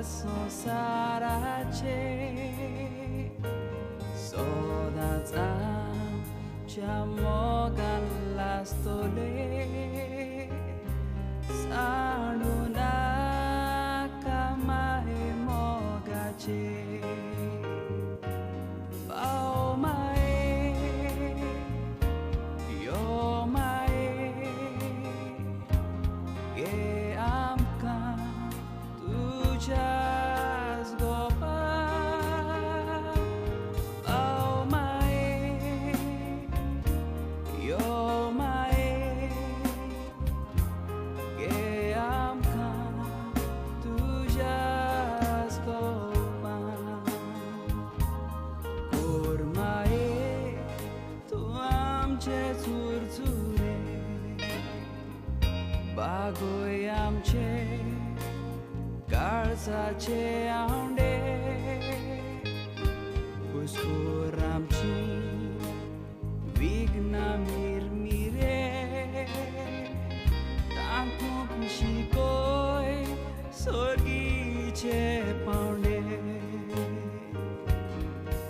संसाराचे सदांच्या मोगान लास्तले सांडू नाका माहे मोगाचे पाव माये यो माये गे आमकां तुज्याच गोपाळ पाव माये यो माये गे आमकां तुज्याच गोपाळ कोर माये तूं आमचे चुरचुरे बागोय आमचे काळजाचे आंवडे हुस्कोर आमची विघ्नां मिरमिरे तांतूंक शिकोय सोर्गीचे पावंडे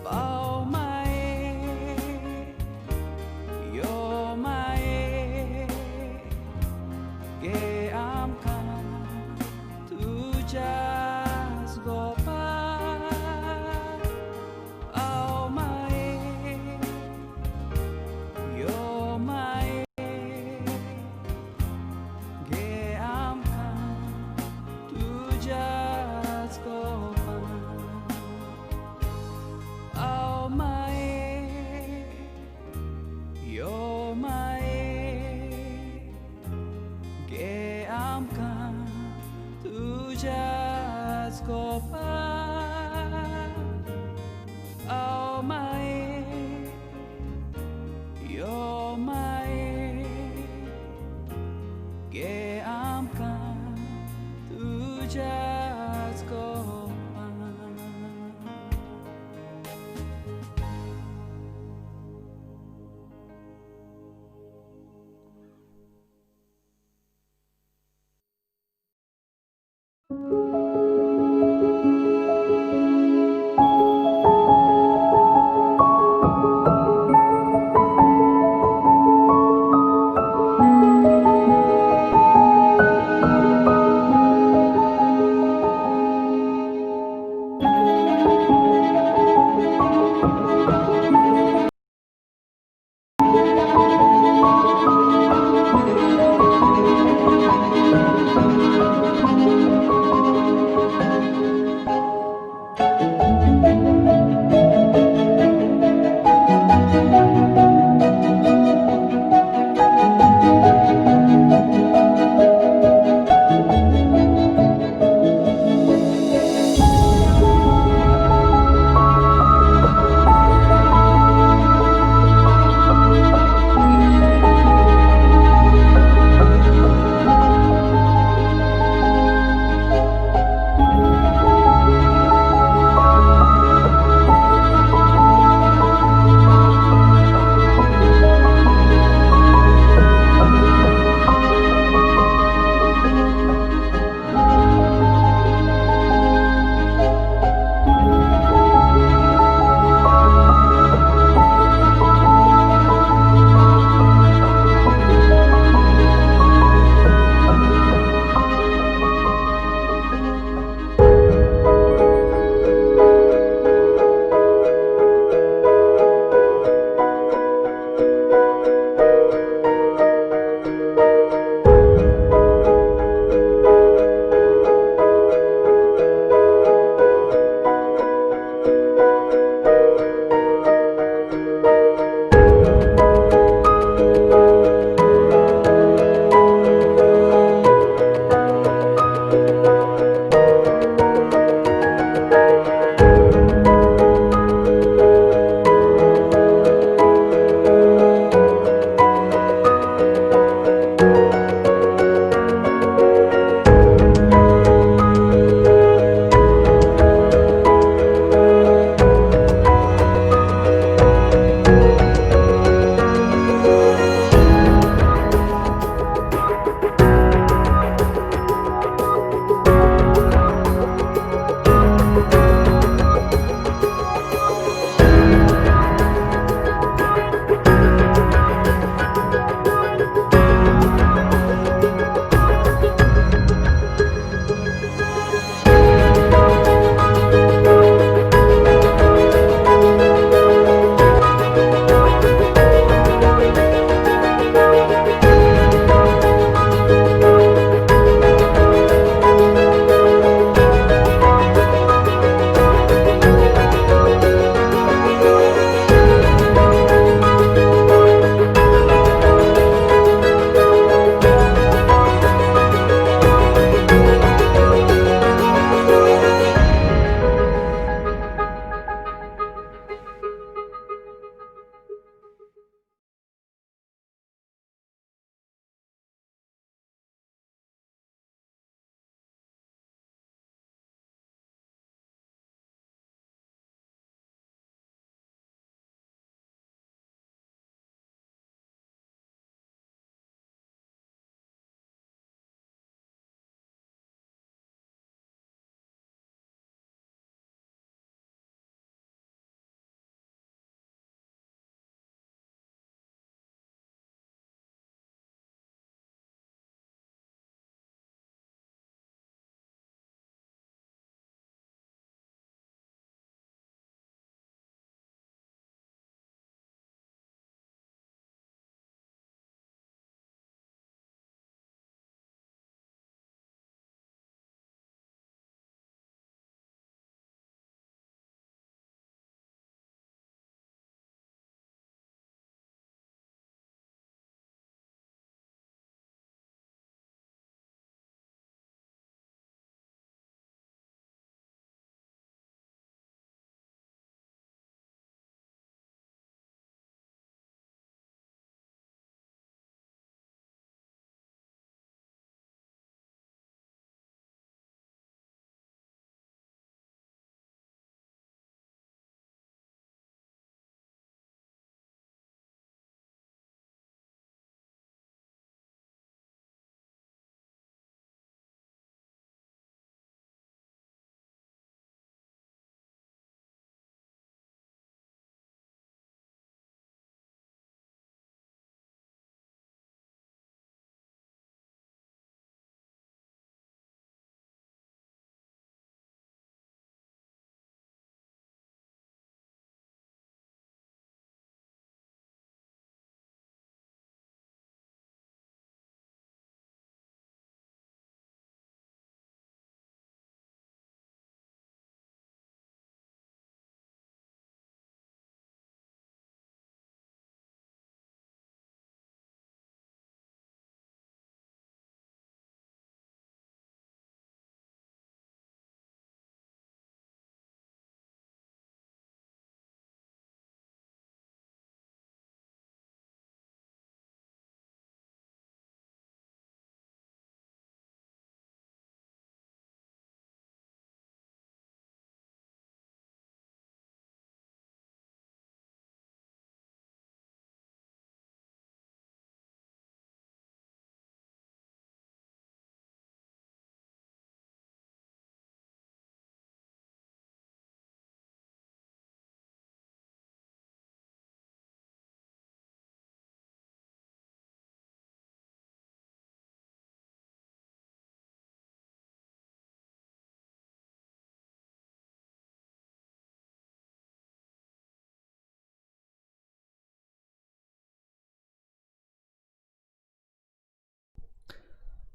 पाव माये यो माये गे आमकां तुज्याच गोपाळ पाव माये यो माये गे आमकां तुज्याच गोपाळ पाव माये यो माये गे आमकां तुज्याच गोपाळ पाव माये यो माये गे आमकां तुज्याच गोपाळ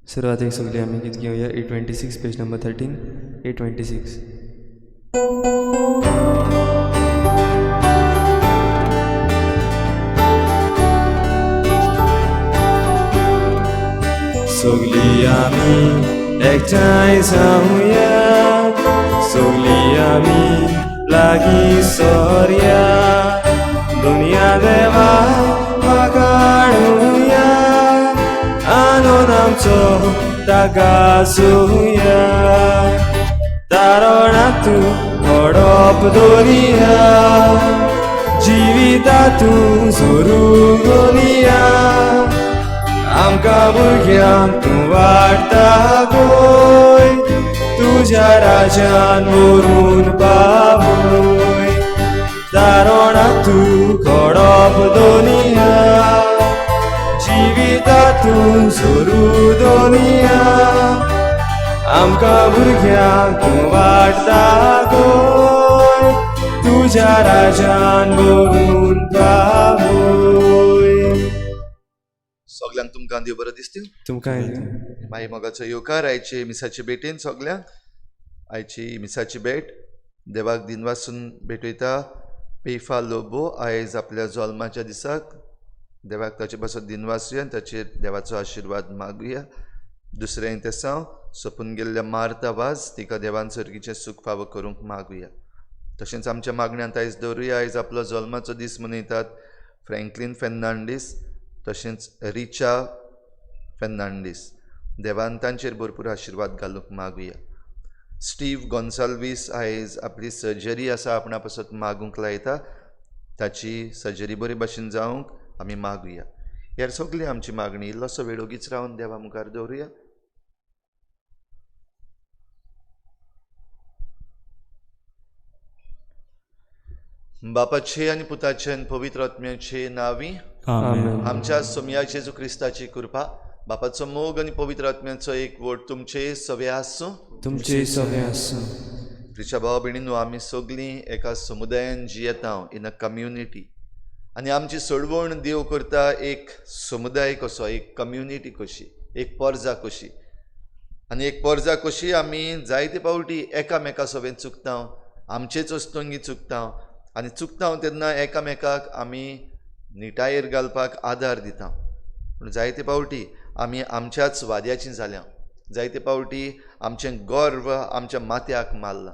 सुरवातेक सगळी आमी गीत घेवया 826 पेज नंबर 13 826. सगळी आमी एकठांय जावया, सगळी आमी लागीं सरया, दुनिया देवा वागाडुया, आनंद आमचो तागासुया, दारोणातूं ओडप दोनिया, जिवितातूं जोरू दोनिया, आमकां भुरग्यांक तूं वाडटा गोय, तुज्या राजान व्हरून पावय, दारोणातूं घडप दोनिया, जिवितातूं जोरू दोनिया, आमकां भुरग्यांक तूं वाडटा गोय, तुज्या राजान व्हरून पावय. सगळ्यांक तुमकां देव बरो दिसता. तुमकां मागीर मोगाचो येवकार आयचे मिसाचे भेटेन सगळ्यांक. आयची मिसाची भेट देवाक दिनवासून भेटयता पेफा लोबो आयज आपल्या जल्माच्या दिसाक. देवाक ताचे पासून दिनवासुया, ताचेर देवाचो आशिर्वाद मागुया. दुसरें तेसांव सोपून गेल्ल्या मार्ता वाज, तिका देवान सर्गीचें सुख फावो करूंक मागुया. तशेंच आमच्या मागण्यांत आयज दवरुया. आयज आपलो जल्माचो दीस मनयतात फ्रँकलीन फेर्नांडीस, तशेंच रिचा फेर्नांडीस. देवान तांचेर भरपूर आशिर्वाद घालूंक मागुया. स्टीव गॉन्साल्वीस आयज आपली सर्जरी आसा आपणा पासत मागूंक लायता, ताची सर्जरी बरे भाशेन जावंक आमी मागुया. ह्यार सगळी आमची मागणी इल्लोसो वेळ ओगीच रावन देवा मुखार दवरुया. बापाचे आनी पुताचे आनी पवित्र आत्म्याचे नांवी आमच्या सोम्या जेजू क्रिस्ताची कृपा, बापाचो मोग आनी पवित्र आत्म्याचो एक वट तुमचे सवे आसूं. तुमचे सगळे आसूं. प्रिच्या भाव भयणीनो, आमी सगळीं एका समुदायान जियेता, इन अ कम्युनिटी, आनी आमची सोडवण देव करता एक समुदाय कसो, एक कम्युनिटी कशी, एक पर्जा कशी. आनी एक पर्जा कशी आमी जायते फावटी एकामेका सवें चुकता, आमचेच वस्तुंगी चुकता, आनी चुकता तेन्ना एकामेकाक आमी निटायेर घालपाक आदार दिता. पूण जायते फावटी आमी आमच्याच वाद्याचीं जाल्या, जायते फावटी आमचें गर्व आमच्या माथ्याक मारलां,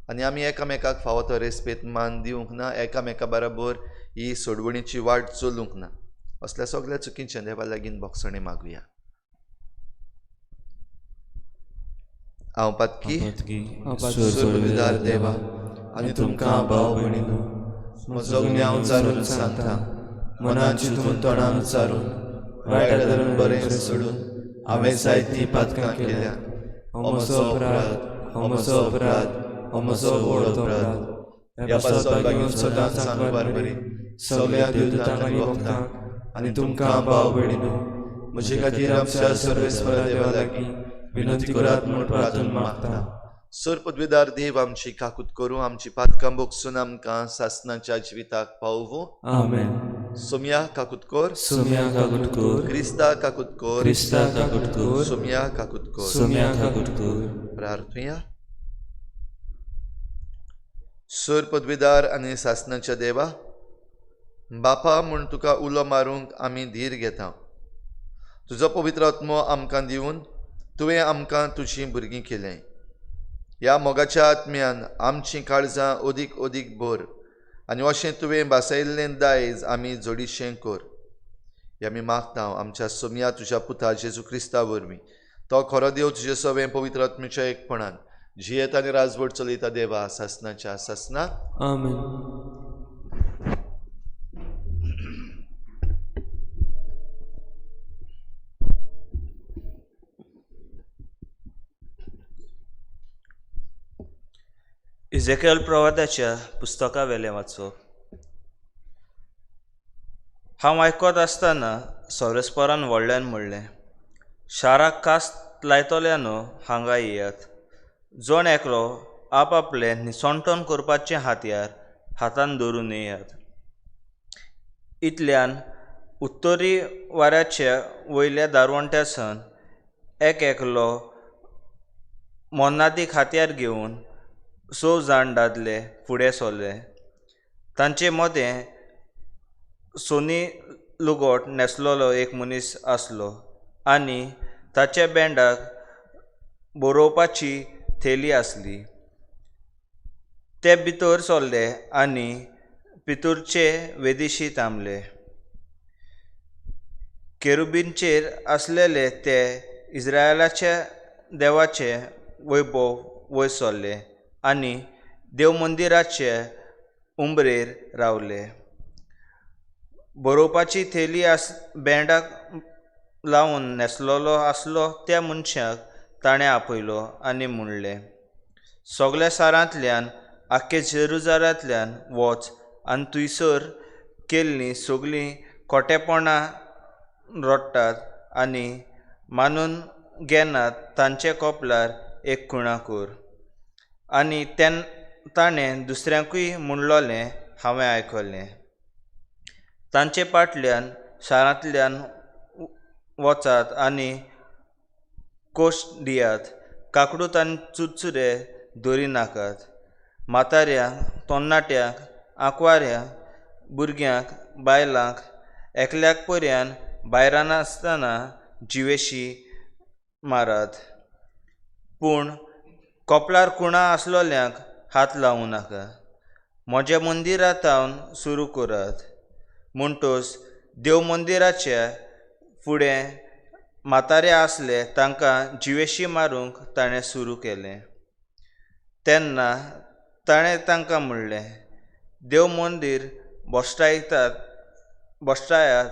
आनी आमी एकामेकाक फावो तो रेस्पेद मान दिवंक ना, एकामेका बरोबर ही सोडवणीची वाट चलूंक ना. असल्या सगळ्या चुकींचें देवा लागीं भोगसणे मागुया. हांव पातकी सोडविदार देवा आनी तुमकां भाव भयणीनो, म्हजो ज्ञान चारून सांगता, मनान चिंतून तोंडान चारून वायट धरून बरें सोडून हांवें जायतीं पातकां केल्या. हो म्हजो अपराध, हो म्हजो अपराध, हो म्हजो व्हड अपराध. ह्या पातकाक लागून सदांच सांग बारबरी सगळ्या दिवतांक आनी भक्तांक आनी तुमकां भाव भयणीनो, म्हजे खातीर आमच्या सर्वेस्वरा देवा लागीं विनंती करात म्हूण प्रार्थना मागता. सर पदवीदार देव, आमची काकूत करूं, आमची पातकां भोगसून आमकां सासणाच्या जिविताक पावूं. आमेन. सोम्या काकूत कर, सोम्या काकूट कर, क्रिस्ता काकूत कर, क्रिस्ता काकूट कर, सोम्या काकूत कर. सोम्या काकूट कर. प्रार्थुया. सर पदवीदार आनी सासणाच्या देवा, बापा म्हूण तुका उलो मारूंक आमी धीर घेता. तुजो पवित्र आत्मो आमकां दिवन तुवें आमकां तुजीं भुरगीं केलें. ह्या मोगाच्या आत्म्यान आमचीं काळजां ओदीक ओदीक भर, आनी अशें तुवें भासायिल्लें दायज आमी जोडिशें कर. हें आमी मागता आमच्या सोम्या तुज्या पुता जेजू क्रिस्ता वरवीं. तो खरो देव तुजे सवें पवित्र आत्म्याच्या एकपणान जियेत आनी राजवट चलयता देवा सासणाच्या सासणाक. आमेन. इजेकिएल प्रवादाच्या पुस्तका वेलें वाचप. हांव आयकत आसतना सोरेस्परान व्हडल्यान म्हणलें, शाराक कास्त लायतले न्हू हांगा येयात. जण एकलो आपआपलें निसंटोन करपाचें हातयार हातान धरून येयात. इतल्यान उत्तरी वाऱ्याच्या वयल्या दारवंट्या सन एक एकलो मोन्नादी हात्यार घेवन 6 जाण दादले फुडें सरले. तांचे मदें सोनी लुगोट न्हेसलोलो एक मनीस आसलो आनी ताच्या बँडाक बरोवपाची थेली आसली. ते भितर सरले आनी भितरचे वेदिशी थांबले. केरुबींचेर आसलेले ते इस्रायलाच्या देवाचे वैभव वयर सरले आनी देव मंदिराचे उंबरेर रावले. बरोवपाची थेली बँडाक लावन न्हेसलोलो आसलो त्या मनशाक ताणें आपयलो आनी म्हणलें, सगल्या शारांतल्यान आख्खे जेरुजाल्यांतल्यान वच आनी थंयसर केल्लीं सगळीं खोटेपणां रोडटात आनी मानून घेनात तांचे कपलार एक खुणा कर. आनी ताणें दुसऱ्यांकूय म्हणलोलें हांवें आयकलें. तांचे फाटल्यान शारांतल्यान वचात आनी कोश दियात. काकडूत आनी चुरचुरे दवरिनाकात. म्हाताऱ्यांक, तरणाट्यांक, आंकवाऱ्यांक, भुरग्यांक, बायलांक एकल्याक पर्यान भायर नासतना जिवेशी मारात. पूण कपलार खुणा आसलोल्यांक हात लावूं नाका. म्हज्या मंदिरांत सुरू करात. म्हणटोच देव मंदिराच्या फुडें म्हातारे आसले तांकां जिवेशी मारूंक ताणें सुरू केलें. तेन्ना ताणें तांकां म्हणलें, देव मंदीर बोश्टायात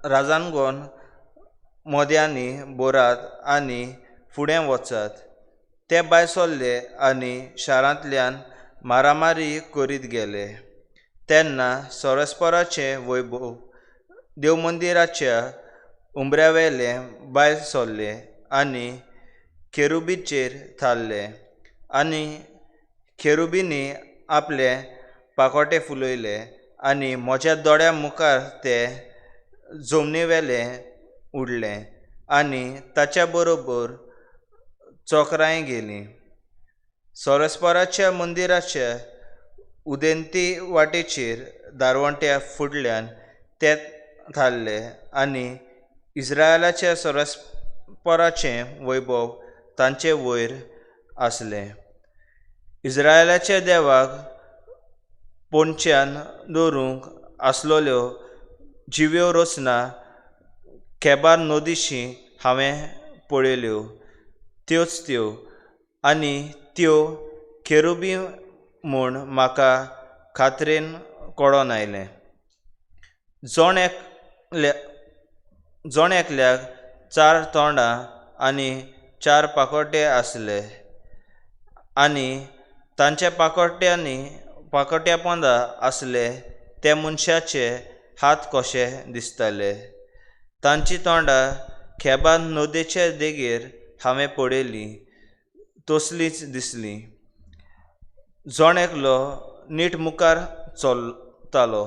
राजानगोन मोद्यांनी बोरात आनी फुडें वचात. ते भायर सरले आनी शारांतल्यान मारामारी करीत गेले. तेन्ना सोरेस्पराचें वैभव देव मंदिराच्या उंबऱ्यावेले भायर सरले आनी केरुबीचेर थारले आनी केरुबींनी आपले पाकोटे फुलयले आनी म्हज्या दोळ्या मुखार ते जमनीवेले उडले आनी ताच्या बरोबर चोकरांय गेलीं. सोरेस्पराच्या मंदिराच्या उदेंती वाटेचेर दारवंट्या फुडल्यान ते थारले आनी इस्रायलाच्या सोरेस्पराचें वैभव तांचे वयर आसलें. इस्रायलाच्या देवाक पोंच्यान दवरूंक आसलोल्यो जिव्यो रचना केबार नदीशी हांवें पळयल्यो त्योच त्यो आनी त्यो केरुबी म्हूण म्हाका खात्रेन कळोन आयलें. जण एकल्याक 4 तोंडां आनी 4 पाकोटे आसले आनी तांच्या पाकोट्या पोंदा आसले त्या मनशाचे हात कशे दिसताले. तांची तोंडां केबार नदयेचे देगेर हांवें पळयलीं तसलींच दिसलीं. जण एकलो नीट मुखार चलतालो.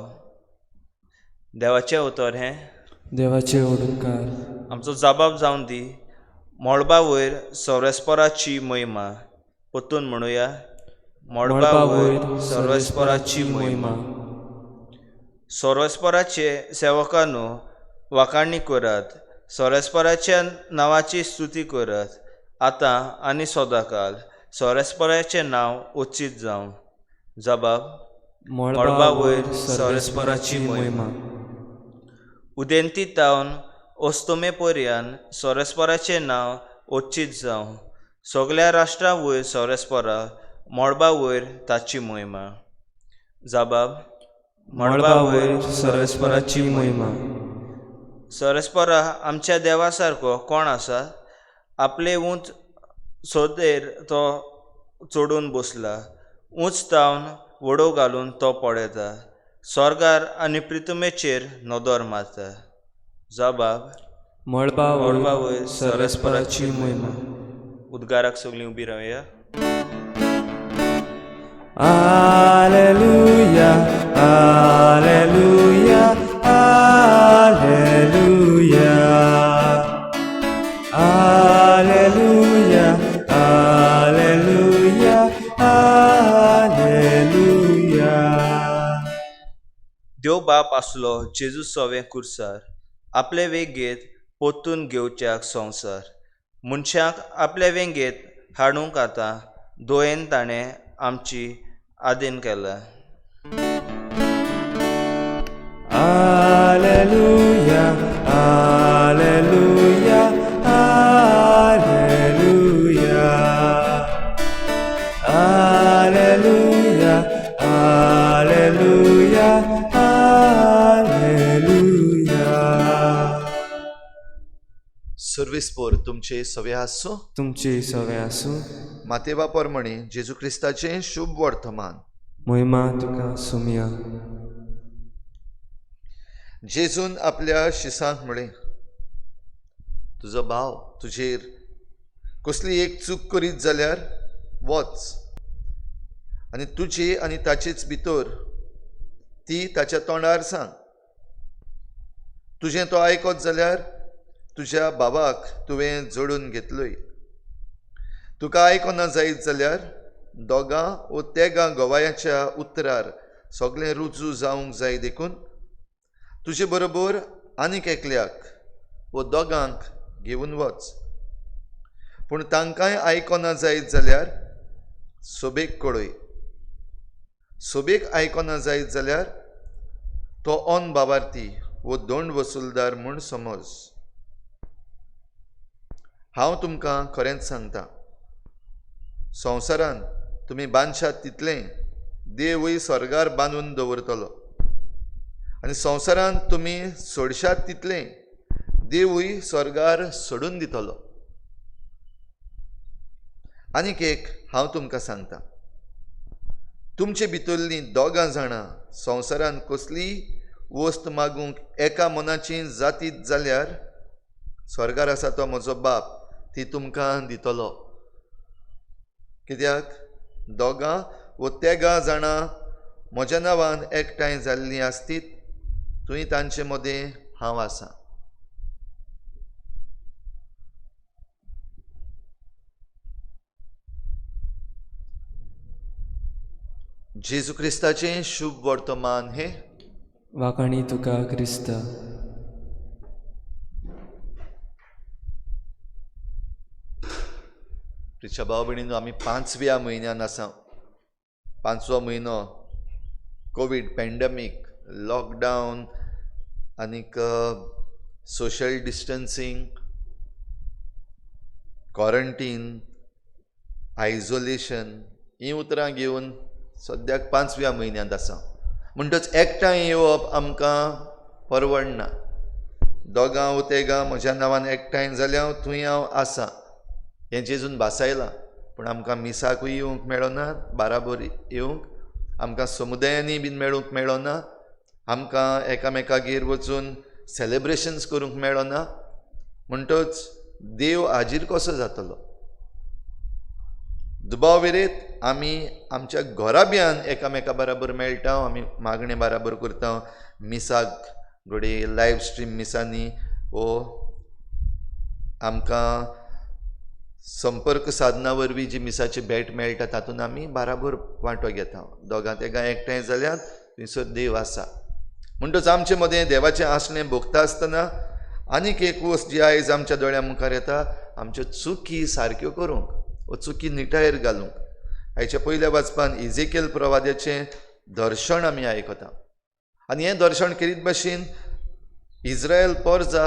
देवाचें उतर हें देवाचे ओडकार. आमचो जबाब जावन दी. मळबा वयर सोरेस्पराची महिमा. परतून म्हणुया, मळबा वयर सोरेस्पराची महिमा. सोरेस्पराचे सेवकांनो, वाखाणणी करात. सोरेस्पराच्या नांवाची स्तुती करात. आतां आनी सदांकाळ सोरेस्पराचें नांव उच्चीत जावं. जबाब, मळबा वयर सोरेस्पराची महिमा. उदेंती तावन अस्तमे पर्यान सोरेस्पराचें नांव उच्चीत जावं. सगल्या राष्ट्रां वयर सोरेस्परा, मळबा वयर ताची महिमा. जबाब, मळबा वयर सोरेस्पराची महिमा. सोरेस्परा आमच्या देवा सारको कोण आसा? आपले उंच सोदेर तो चडून बसला. उंच तावन वडो घालून तो पळयता. स्वर्गार आनी पृथ्वीचेर नदर मारता. जबाब, मळबा वयर सोरेस्पराची महिमा. उद्गाराक सगळीं उबी रावया. Alleluia, Alleluia, Alleluia. देव बाप आसलो जेजू सोवे कुर्सार आपले वेगेत पोतून घेवच्याक संवसार मनशाक आपले वेंगेत हाडूंक आतां दोयेन ताणें आमची आदीन केला. Alleluia, Alleluia, Alleluia, Alleluia, Alleluia, Alleluia. सर्विस्पोर तुमचे सवे आसूं. तुमचे सवे आसूं. मातेवा पोरमणी जेजू क्रिस्ताचें शुभ वर्तमान. महिमा तुका सुमिया. जेजून आपल्या शिसांक म्हळें, तुजो भाव तुजेर कसली एक चूक करीत जाल्यार वच आनी तुजी आनी ताचेच भितर ती ताच्या तोंडार सांग. तुजें तो आयकत जाल्यार तुज्या बाबाक तुवें जोडून घेतलोय. तुका आयकना जायत जाल्यार दोगां वो तेगां गोवायाच्या उतरार सगळें रुजू जावंक जाय देखून तुजे बरोबर आनीक एकल्याक वो दोगांक घेवन वच. पूण तांकांय आयकना जायत जाल्यार सोबेक कळय. सोबेक आयकना जायत जाल्यार तो ऑन बाबार्थी वो दोंड वसूलदार म्हूण समज. हांव तुमकां खरेंच सांगता, संवसारान तुमी बांदशात तितलें देवूय स्वर्गार बांदून दवरतलो आनी संवसारान तुमी सोडशात तितलें देवूय स्वर्गार सोडून दितलो. आनीक एक हांव तुमकां सांगता, तुमचे भितरलीं दोगां जाणां संवसारान कसलीय वस्त मागूंक एका मनाची जातीत जाल्यार स्वर्गार आसा तो म्हजो बाप ती तुमकां दितलो. कित्याक दोगां वो तेगां जाणां म्हज्या नांवान एकठांय जाल्लीं आसतीत थंय तांचे मदें हांव आसां. जेजू क्रिस्ताचें शुभ वर्तमान हे. वाकाणी तुका क्रिस्ता. प्रिच्या भाव भयणीनो, आमी 5व्या म्हयन्यान आसा. 5वो म्हयनो कोवीड पॅन्डेमीक, लॉकडावन आनीक सोशल डिस्टन्सींग, क्वॉरंटीन, आयसोलेशन हीं उतरां घेवन सद्याक 5व्या म्हयन्यांत आसा. म्हणटच एकठांय येवप आमकां परवडना. दोगां वो तेगां म्हज्या नांवान एकठांय जाल्यार थंय हांव आसां हें जेजून भासायलां. पूण आमकां मिसाकूय येवंक मेळना, बाराबर येवंक आमकां समुदायांनी बीन मेळूंक मेळना, आमकां एकामेकागेर वचून सेलेब्रेशन्स करूंक मेळना. म्हणटच देव हाजीर कसो जातलो? दुबाव वेरेत आमी आमच्या घरा भियान एकामेका बराबर मेळटा, आमी मागणें बराबर करता, मिसाक घडये लायव्ह स्ट्रीम मिसांनी वो आमकां संपर्क साधना वरवीं जी मिसाची भेट मेळटा तातूंत आमी बराबर वांटो घेता. दोगां तेगां एकठांय जाल्यार थंयसर देव आसा. म्हणटच आमचे मदें देवाचें आसणें भोगता आसतना आनीक एक वस्त जी आयज आमच्या दोळ्या मुखार येता, आमच्यो चुकी सारक्यो करूंक, वो चुकी निटायेर घालूंक. हाच्या पयल्या वाचपान इजेकिएल प्रवाद्याचें दर्शण आमी आयकता. आनी हें दर्शण करीत भाशेन इस्रायल परजा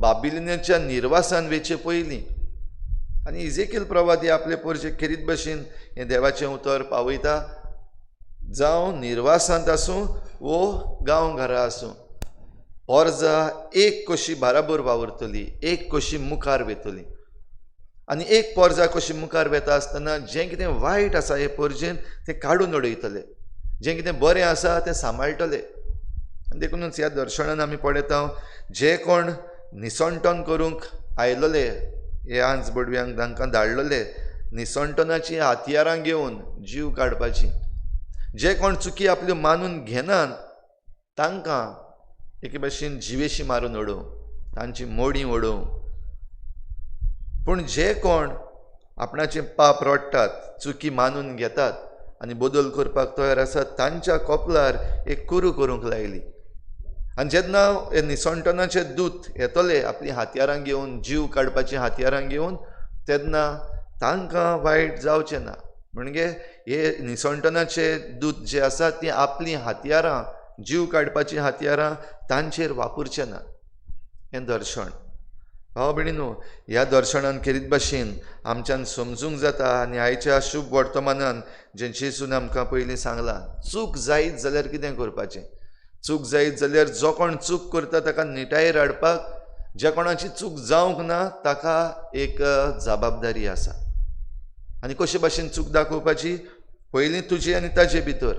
बाबिलोनाच्या निर्वासान वेचे पयलीं आनी इजेकिएल प्रवादी आपले परजे करीत भाशेन हें देवाचें उतर पावयता. जावं निर्वासांत आसूं वो गांव घरां आसूं, परजा एक कशी बराबर वावरतली, एक कशी मुखार वेतली. आनी एक परजा कशी मुखार वेता आसतना जें कितें वायट आसा हे परजेन तें काडून उडयतले, जें कितें बरें आसा तें सांबाळटले. देखूनच ह्या दर्शनान आमी पळयता जे कोण निसंटन करूंक आयलोले, हे आज बडव्यांक तांकां धाडलोले निसंटनाची हातयारां घेवन जीव काडपाची. जे कोण चुकी आपल्यो मानून घेनात तांकां एके भाशेन जिवेशी मारून उडोवं, तांची मोडीं उडोवं. पूण जे कोण आपणाचें पाप रोडटात, चुकी मानून घेतात, आनी बदल करपाक तयार आसात तांच्या कपलार एक कुरू करूंक लायली. आनी जेन्ना हे निसंटनाचे दूत येतले आपली हातयारां घेवन जीव काडपाची हातयारां घेवन तेन्ना तांकां वायट जावचें ना. म्हणजे हे निसंटनाचे दूत जे आसात ती आपली हातयारां जीव काडपाची हातयारां तांचेर वापरचें ना. हें दर्शण. भाव भयणीनो, ह्या दर्शनान खेरीत भाशेन आमच्यान समजूंक जाता आनी आयच्या शुभ वर्तमानान जें जेजून आमकां पयलीं सांगलां, चूक जायत जाल्यार कितें करपाचें. चूक जायत जाल्यार जो कोण चूक करता ताका निटायेर हाडपाक, ज्या कोणाची चूक जावंक ना ताका एक जबाबदारी आसा. आनी कशे भाशेन चूक दाखोवपाची, पयलीं तुजी आनी ताजे भितर.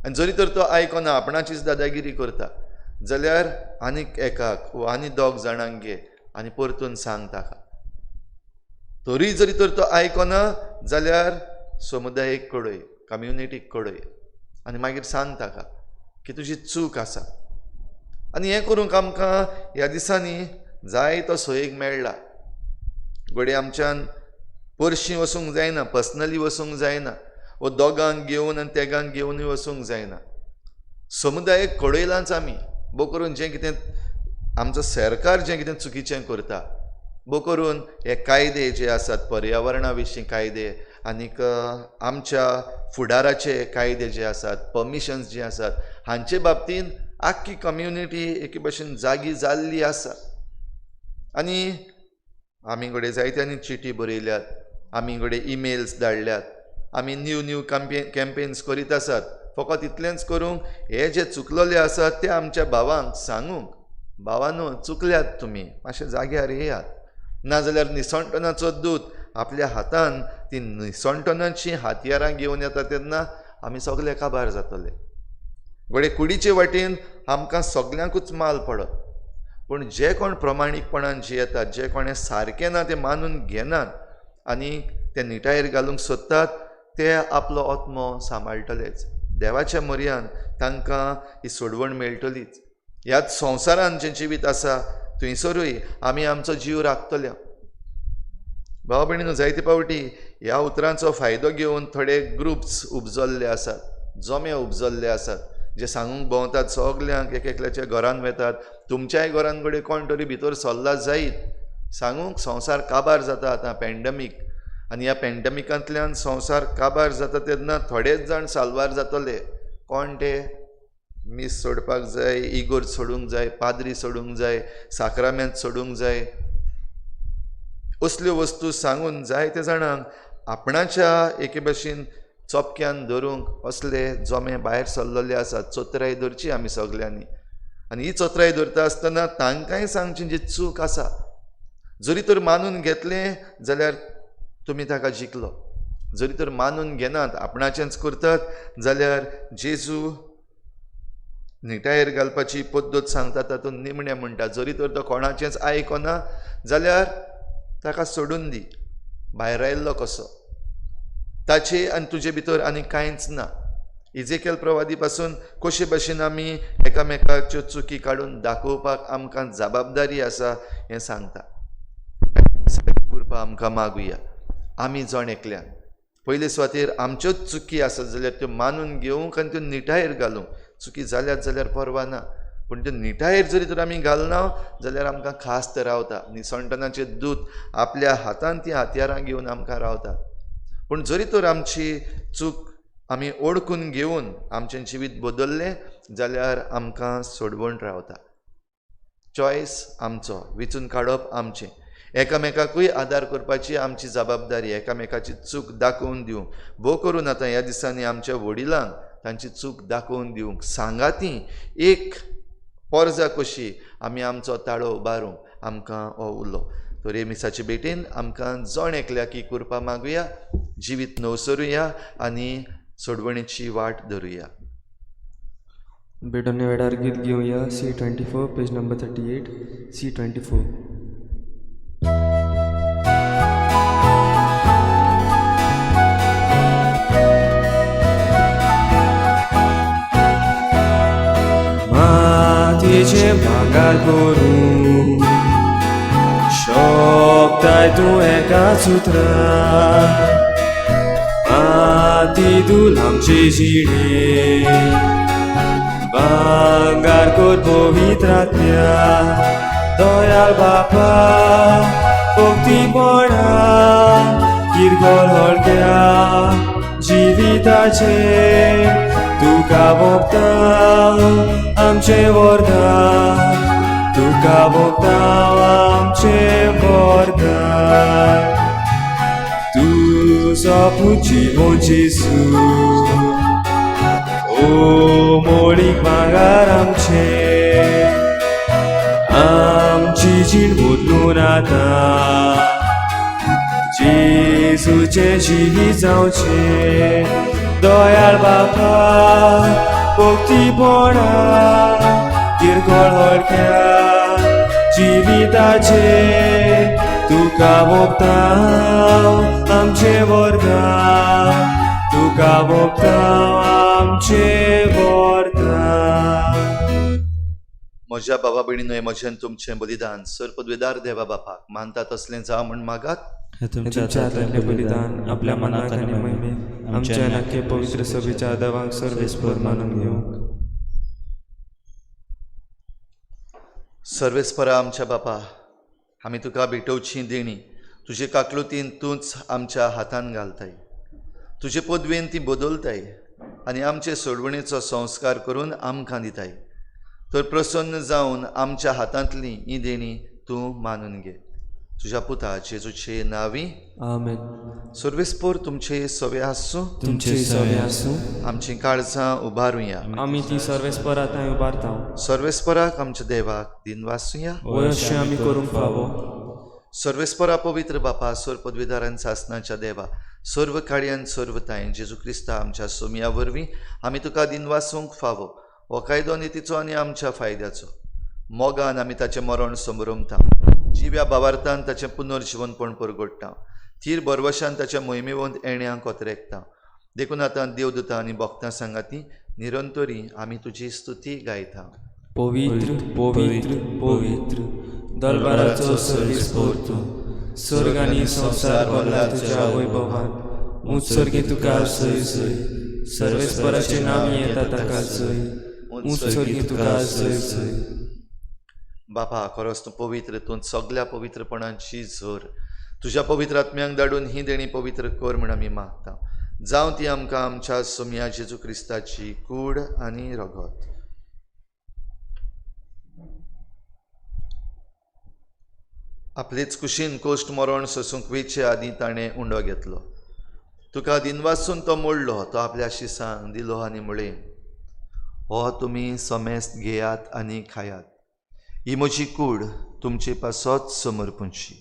आनी जरी तर तो आयकना आपणाचीच दादागिरी करता जाल्यार आनीक एकाक वा आनी दोग जाणांक घे आनी परतून सांग ताका. तरी जरी तर तो आयकना जाल्यार समुदायाक कळय, कम्युनिटीक कळय आनी मागीर सांग ताका की तुजी चूक आसा. आनी हें करूंक आमकां ह्या दिसांनी जाय तो सोयेक मेळ्ळा. घडये आमच्यान परशीं वचूंक जायना, पर्सनली वचूंक जायना, वो दोगांक घेवन आनी तेगांक घेवनूय वचूंक जायना. समुदायाक कळयलांच आमी. बो करून जें कितें आमचो सरकार जें कितें चुकीचें करता, बो करून हे कायदे जे आसात पर्यावरणा विशीं कायदे आनीक आमच्या फुडाराचे कायदे जे आसात, परमिशन्स जे आसात, हांचे बाबतींत आख्खी कम्युनिटी एके भशेन जागी जाल्ली आसा. आनी आमी घडये जायत्यांनी चिटी बरयल्यात, आमी घडये ईमेल्स धाडल्यात, आमी न्यू कॅम्पेन्स करीत आसात. फकत इतलेंच करूंक हे जे चुकलोले आसात ते आमच्या भावांक सांगूंक, भावांनो चुकल्यात तुमी, मातशे जाग्यार येयात. नाजाल्यार निसंटनाचो दूत आपल्या हातान ती निसंटनाची हातयारां घेवन येता तेन्ना आमी सगळे काबार जातले. घडये कुडीचे वाटेन आमकां सगल्यांकूच माल पडत. पूण जे कोण प्रमाणीकपणान जियेतात, जे कोण हें सारकें ना तें मानून घेनात आनी ते निटायेर घालूंक सोदतात, ते आपलो आत्मो सांबाळटलेच. देवाच्या मर्यान तांकां ही सोडवण मेळटलीच. ह्याच संवसारान जें जिवीत आसा थंयसरूय आमी आमचो जीव राखतले. भाव भयणीनो, जायते फावटी ह्या उतरांचो फायदो घेवन थोडे ग्रुप्स उपजल्ले आसात, जमे उपजल्ले आसात, जे सांगूंक भोंवतात सगल्यांक, एकल्याच्या घरान वेतात. तुमच्याय घरान घडये कोण तरी भितर सरला जायत सांगूंक संवसार काबार जाता आतां पॅन्डमीक. आनी ह्या पॅन्डमिकांतल्यान संवसार काबार जाता तेन्ना थोडेच जाण साल्वार जातले. कोण ते? मीस सोडपाक जाय, इगोर सोडूंक जाय, पाद्री सोडूंक जाय, साक्रामेंत सोडूंक जाय, असल्यो वस्तू सांगून जायते जाणांक आपणाच्या एके भशेन चोपक्यान धरूंक असले जमे भायर सरलेले आसात. चोत्राय धरची आमी सगल्यांनी. आनी ही चोत्राय धरता आसतना तांकांय सांगची जी चूक आसा. जरी तर मानून घेतलें जाल्यार तुमी ताका जिखलो. जरी तर मानून घेनात, आपणाचेंच करतात जाल्यार जेजू निटायेर घालपाची पद्दत सांगता तातूंत निमणें म्हणटा. जरी तर तो कोणाचेंच आयकना जाल्यार ताका सोडून दी. भायर आयिल्लो कसो, ताचे आनी तुजे भितर आनी कांयच ना. इजेकेल प्रवादी पासून कशे भाशेन आमी एकामेकाच्यो चुकी काडून दाखोवपाक आमकां जबाबदारी आसा हें सांगता. कृपा आमकां मागुया. आमी जण एकल्यान पयले सुवातेर आमच्योच चुकी आसत जाल्यार त्यो मानून घेवंक आनी त्यो निटायेर घालूंक. चुकी जाल्यात जाल्यार परवा ना, पूण त्यो निटायेर जरी तर आमी घालना जाल्यार आमकां खास्त रावता. निसंटनाचे दूत आपल्या हातान ती हातयारां घेवन आमकां रावतात. पूण जरी तर आमची चूक आमी ओळखून घेवन आमचें जिवीत बदल्लें जाल्यार आमकां सोडवण रावता. चॉयस आमचो, विचून काडप आमचें. एकामेकाकूय आदार करपाची आमची जबाबदारी, एकामेकाची चूक दाखोवन दिवंक. भोव करून आतां ह्या दिसांनी आमच्या वडिलांक तांची चूक दाखोवन दिवंक, सांगाती एक पर्जा कशी आमी आमचो ताळो उबारूंक आमकां हो उलो. तर हे मिसाचे भेटेन आमकां जण एकल्याक ही कृपा मागुया, जिवीत नवसरुया आनी सोडवणेची वाट धरुया. भेटोन्या वेळार गीत घेवया. C24 page number 38. C24. मातीचे भांगर करून शोकताय तूं एका सुत्रान. माती आमचे जिणे भांगार कोर पवित्र आत्म्या दयाल बापा भक्तीपणा किरकोळ हळक्या जिविताचे तुका भोगता आमचे वरदान तुका भोगता आमचे वरदान तुझा जीवन जेसू ओ मोडीक भांगार आमची जीण बदलून आतां जेसूचे जिवी जावचे दयाळ बापा भक्तीपणा किरकोळ हळक्या जिविताचे तुका भोगता आमचे वरदान तुका भोगता आमचे वरदान. म्हज्या बाबा भयणीनो, म्हजें तुमचें बलिदान सर पदवेदार देवा बापाक मानता तसलें जावं म्हण मागात. तुमच्या हातांतले बलिदान आपल्या मनाक आनी महिमेक आमच्या नाक्य पवित्र सभेच्या आदावाक सर्वेस्पर मानून घेवंक. सर्वेस्परा आमच्या बापा, आमी तुका भेटोवची देणी तुजे काकलुतीन तूंच आमच्या हातान घालताय. तुजे पदवेन ती बदलताय आनी आमचे सोडवणेचो संस्कार करून आमकां दिताय. तर प्रसन्न जावन आमच्या हातांतली ही देणी तूं मानून घे. तुज्या पुता जेजूचे नांवी आमेन. सर्वेस्पर तुमचे सवे आसूं, तुमचे सवे आसूं. आमची काळजां उबारुया. आमी ती सर्वेस्परांत उबारता. सर्वेस्पराक आमच्या देवाक दिन वाचुया. अशें आमी करूंक फावो. सर्वेस्परा पवित्र बापा, सर पदवीदारान सासनाच्या देवा, सर्व काळ्यान सर्वताय जेजू क्रिस्ता आमच्या सोमया वरवीं आमी तुका दिन वाचूंक फावो. हो कायदो नितीचो आनी आमच्या फायद्याचो. मोगान आमी ताचें मरण समरमता, जिव्या भावार्थान ताचें पुनर्जीवनपण परगडटा, थीर बरवशान ताच्या मोहिमेवंत येण्याक कोतरेकता. देखून आतां देवदूतां आनी भक्तां सांगाती निरंतरी आमी तुजी स्तुती गायता. पवित्र पवित्र पवित्र दरबाराचो सर्वेस्पर तूं, सर्ग आनी संवसार भरला तुज्या वैभवान. उत्सर्गी तुका सय सय, सर्वेस्पराचें नांव येता ताका सय. उत्सर्गी तुका सय सय. बापा, खरोच तूं पवित्र, तूं सगळ्या पवित्रपणाची झर तुज्या पवित्र आत्म्यांक धाडून ही देणी पवित्र कर म्हण आमी मागता. जावं ती आमकां आमच्या सोमया जेजू क्रिस्ताची कूड आनी रगत. आपलेच कुशीन कोश्ट मरण सोसूंक वेचे आदीं ताणें उंडो घेतलो. तुका दिन वाचून तो मोडलो, तो आपल्या शिसांक दिलो आनी म्हळें, हो तुमी समेस्त घेयात आनी खायात. ही म्हजी कूड तुमचे पासत समर्पूंची.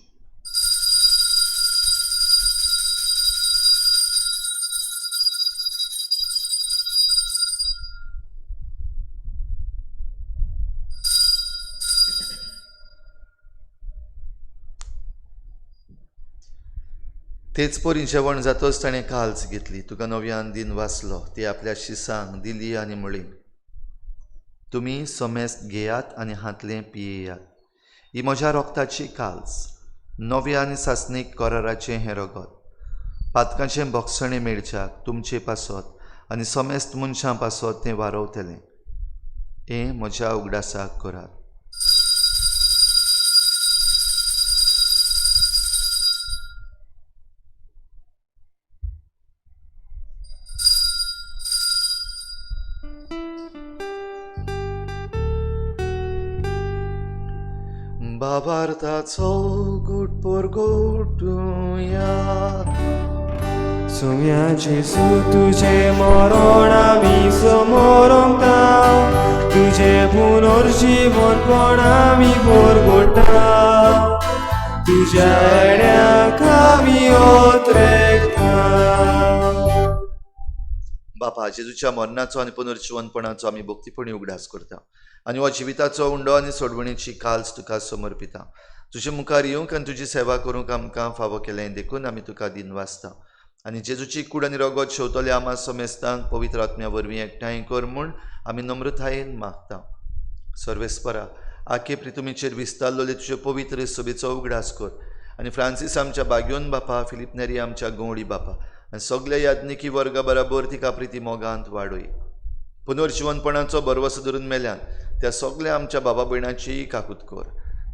तेच परी जेवण जातच ताणें काल्स घेतली. तुका नव्यान दिन वाचलो, ती आपल्या शिसांक दिली आनी म्हळें, तुमी समेस्त घेयात आनी हातलें पियेयात. ही म्हज्या रोगताची काल्स, नव्या आनी सासणीक कराराचें हें रगत. पातकाचें भोगसणें मेळच्याक तुमचे पासत आनी समेस्त मनशां पासत तें वारवतलें. हें म्हज्या उगडासाक करात. बाबार्थाचो घोट परगटुया. सोम्या जेसू तुझे मरण आमी समरमता, तुझे पुनर्जीवनपण आमी परगडटा. तुज्या येण्याक आमी ओतरेकता. बापा, जेजूच्या मरणाचो आनी पुनर्जीवनपणाचो आमी भक्तीपणी उगडास करता आनी हो जिविताचो उंडो आनी सोडवणेची काल्स तुका समर्पिता. तुजे मुखार येवंक आनी तुजी सेवा करूंक आमकां फावो केलें देखून आमी तुका दिन वाचता. आनी जेजूची कूड आनी रगत शेवतले आमा समेस्तांक पवित्र आत्म्या वरवीं एकठांय कर म्हूण आमी नम्रतायेन मागता. सर्वेस्परा, आखे प्रितुमीचेर विस्तारलोले तुजे पवित्र सभेचो उगडास कर. आनी फ्रांसीस आमच्या बाग्योन बापा, फिलीप नेरी आमच्या गवळी बापा, आनी सगल्या याज्ञिकी वर्गा बरोबर तिका प्रिती मोगांत वाडय. पुनर्जीवनपणाचो बरवसो धरून मेल्यान त्या सगल्या आमच्या बाबा भयणांची काकूत कर.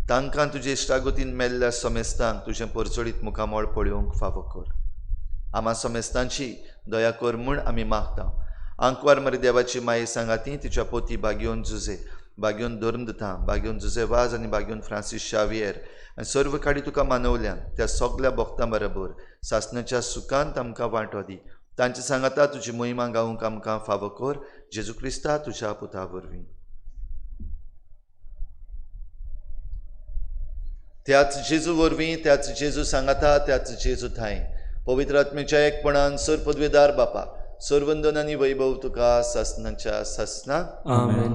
तांकां तुजे इश्टागतीन मेल्ल्या समेस्तांक तुजें परचडीत मुखामोळ पळोवंक फावो कर. आम्हा समेस्तांची दया कर म्हूण आमी मागता. आंकवार मरे देवाची माये सांगाती तिच्या पोती बागयोन जुजे, बागयोन धर्मदता, बागयोन जुजे वाज आनी बागयोन फ्रांसीस शावियर आनी सर्व काडी तुका मानवल्यान त्या सगल्या भक्तां बरोबर सासणाच्या सुखांत आमकां वांटो दी. तांचे सांगाता तुजी मोहिमा गावूंक आमकां फावो कर. जेजू क्रिस्ता तुज्या पुता वरवीं. त्याच जेजू वरवीं, त्याच जेजू सांगाता, त्याच जेजू थाय पवित्र आत्मेच्या एकपणान सर पदवेदार बापा, सर्वंदन आनी वैभव तुका सासणाच्या सासणाक. आमेन.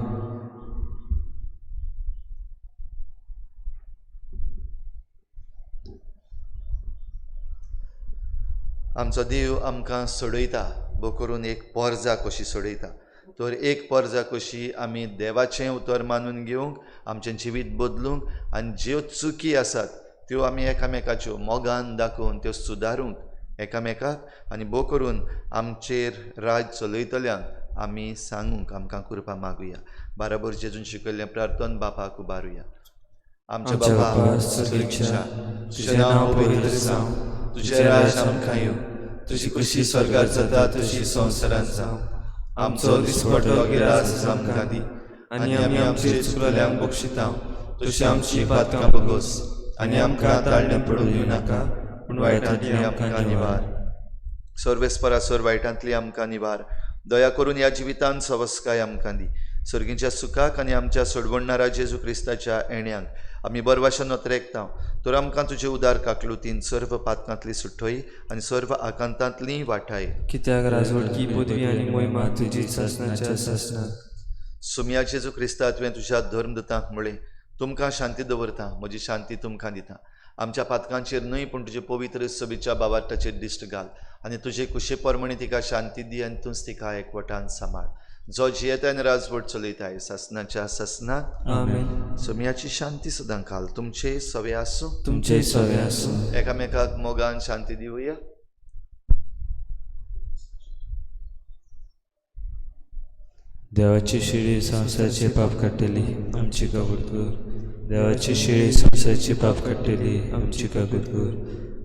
आमचो देव आमकां सोडयता, भोव करून एक पोरजा कशी सोडयता. तर एक पोरजा कशी आमी देवाचें उतर मानून घेवंक, आमचें जिवीत बदलूंक आनी ज्यो चुकी आसात त्यो आमी एकामेकाच्यो मोगान दाखोवन त्यो सुदारूंक एकामेकाक आनी भोव करून आमचेर राज चलयतल्यांक आमी सांगूंक आमकां कृपा मागुया. बाराबर जेजून शिकयल्लें प्रार्थन बापाक उबारुया. आमच्या बाबा सगळीच्या तुजें नांव पवित्र जावं, तुजें राज आमकां येवं, तुजी कशी स्वर्गांत जाता तशी संवसारांत जावं. आमचो दिसपटलो गिरास आमकां दी आनी आमी आमचे चुकलेल्यांक बक्षिता, तशी आमची पातकां बगोस आनी आमकां ताळणे पडूं दिवं नाका, पूण वायटांतली आमकां निवार. सर्वेस्परासोर वायटांतली आमकां निवार. दया करून ह्या जिवितांत सवस्काय आमकां दी. सर्गीच्या सुखाक आनी आमच्या सोडवणणारा जेजू क्रिस्ताच्या येण्याक आमी बरवाशेन नोतरेकता. तर आमकां तुजे उदार काकलुतीन सर्व पातकांतली सुटोय आनी सर्व आकांतांतली वाटाय. कित्याक राजवटकी पदवी आनी मोहिमा तुजी सासणाच्या सासणाक. सुमया जेजू क्रिस्ता तुवें तुज्या धर्मदूतांक म्हळें, तुमकां शांती दवरता, म्हजी शांती तुमकां दिता. आमच्या पातकांचेर न्हय पूण तुजे पवित्र सभेच्या बाबाटाचेर दिश्ट घाल आनी तुजे कुशे परमणी तिका शांती दी आनी तूंच तिका एकवटान सांबाळ. जो जियेता आनी राजवट चलयताय सासणाच्या सासणाक. आमेन. सुमयाची शांती सदां घाल. तुमचे सवे आसूं, तुमचे सवे आसूं. एकामेकाक मोगान शांती दिवया. देवाची शिडी संवसाराचे पाप काडटली आमची काकूत कर. देवाची शिडी संवसाराचे पाप काडटली आमची काकूत कर.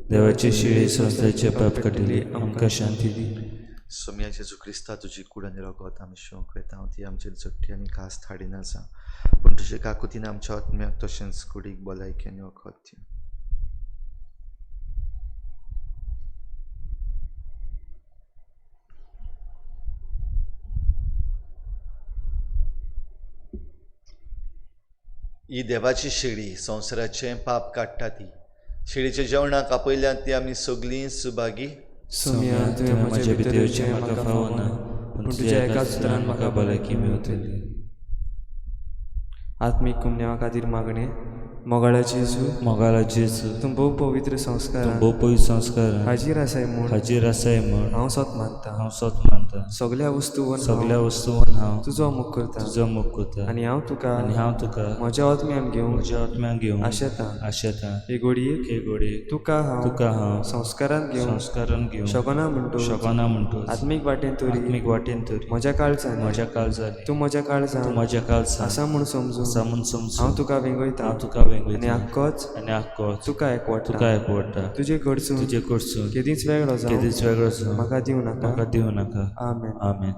देवाची शिडी संवसाराचे पाप काडटली आमकां शांती दी. सुमया जेजू क्रिस्ता तुजी कूड आनी रगत आमी शोक वेता. ती आमचेर चट्टी आनी कास थाडीन आसा, पूण तुजे काकुतीन आमच्या आत्म्याक तशेंच कुडीक भलायकी आनी वखद दी. ही देवाची शिडी संवसाराचें पाप काडटा. ती शिडीच्या जेवणाक आपयल्यात ती आमी सगळीं सुभागी. सुमया तुवें म्हज्या भितरचें म्हाका फावना, पूण तुज्या एकाच उतरान म्हाका भलायकी मेवतली. आत्मीक कुमन्या खातीर मागणें. मोगाळा जेजू तूं भोव पवित्र संस्कार हाजीर आसाय म्हूण हांव सोत मानता. सगल्या वस्तूवन हांव तुजो मोग करता आनी हांव तुका म्हज्या आत्म्यान घेवंक आशेता. हे घोडये तुका हांव संस्कारान घेवंक शकना म्हणटो आत्मीक वाटेन तरी म्हज्या काळजांनी तूं म्हज्या काळजांत आसा म्हूण समजून हांव तुका वेंगयता आनी आख्खोच तुका एकवटा. तुजे कडसून केदींच वेगळो जावं म्हाका दिवं नाका. आमेन. आमेन.